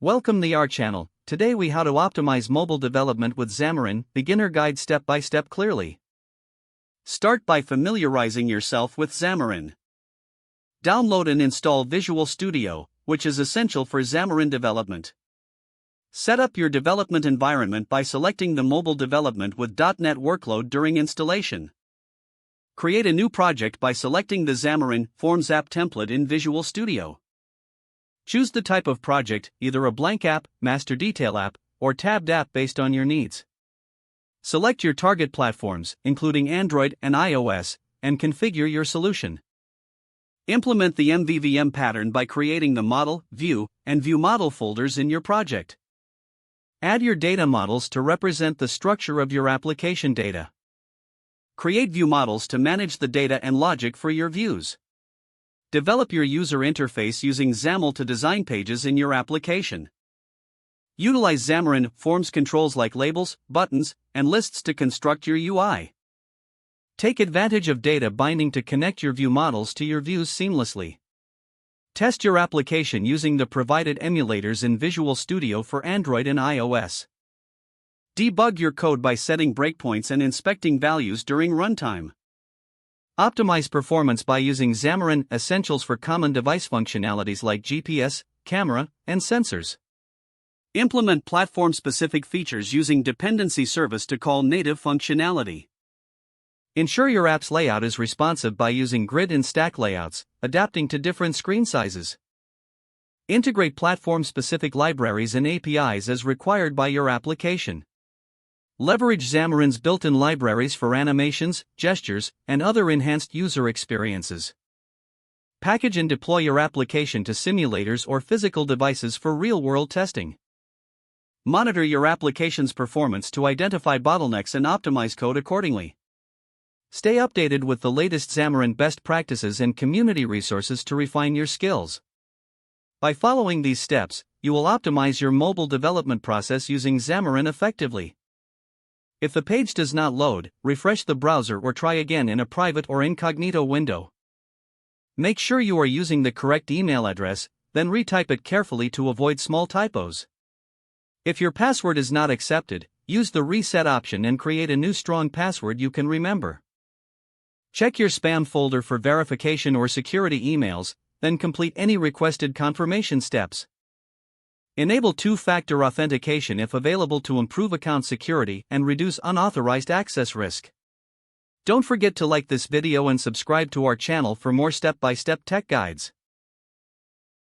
Welcome to our channel. Today we how to optimize mobile development with Xamarin, beginner guide step by step clearly. Start by familiarizing yourself with Xamarin. Download and install Visual Studio, which is essential for Xamarin development. Set up your development environment by selecting the mobile development with .NET workload during installation. Create a new project by selecting the Xamarin Forms app template in Visual Studio. Choose the type of project, either a blank app, master detail app, or tabbed app based on your needs. Select your target platforms, including Android and iOS, and configure your solution. Implement the MVVM pattern by creating the model, view, and view model folders in your project. Add your data models to represent the structure of your application data. Create view models to manage the data and logic for your views. Develop your user interface using XAML to design pages in your application. Utilize Xamarin Forms controls like labels, buttons, and lists to construct your UI. Take advantage of data binding to connect your view models to your views seamlessly. Test your application using the provided emulators in Visual Studio for Android and iOS. Debug your code by setting breakpoints and inspecting values during runtime. Optimize performance by using Xamarin Essentials for common device functionalities like GPS, camera, and sensors. Implement platform-specific features using dependency service to call native functionality. Ensure your app's layout is responsive by using grid and stack layouts, adapting to different screen sizes. Integrate platform-specific libraries and APIs as required by your application. Leverage Xamarin's built-in libraries for animations, gestures, and other enhanced user experiences. Package and deploy your application to simulators or physical devices for real-world testing. Monitor your application's performance to identify bottlenecks and optimize code accordingly. Stay updated with the latest Xamarin best practices and community resources to refine your skills. By following these steps, you will optimize your mobile development process using Xamarin effectively. If the page does not load, refresh the browser or try again in a private or incognito window. Make sure you are using the correct email address, then retype it carefully to avoid small typos. If your password is not accepted, use the reset option and create a new strong password you can remember. Check your spam folder for verification or security emails, then complete any requested confirmation steps. Enable two-factor authentication if available to improve account security and reduce unauthorized access risk. Don't forget to like this video and subscribe to our channel for more step-by-step tech guides.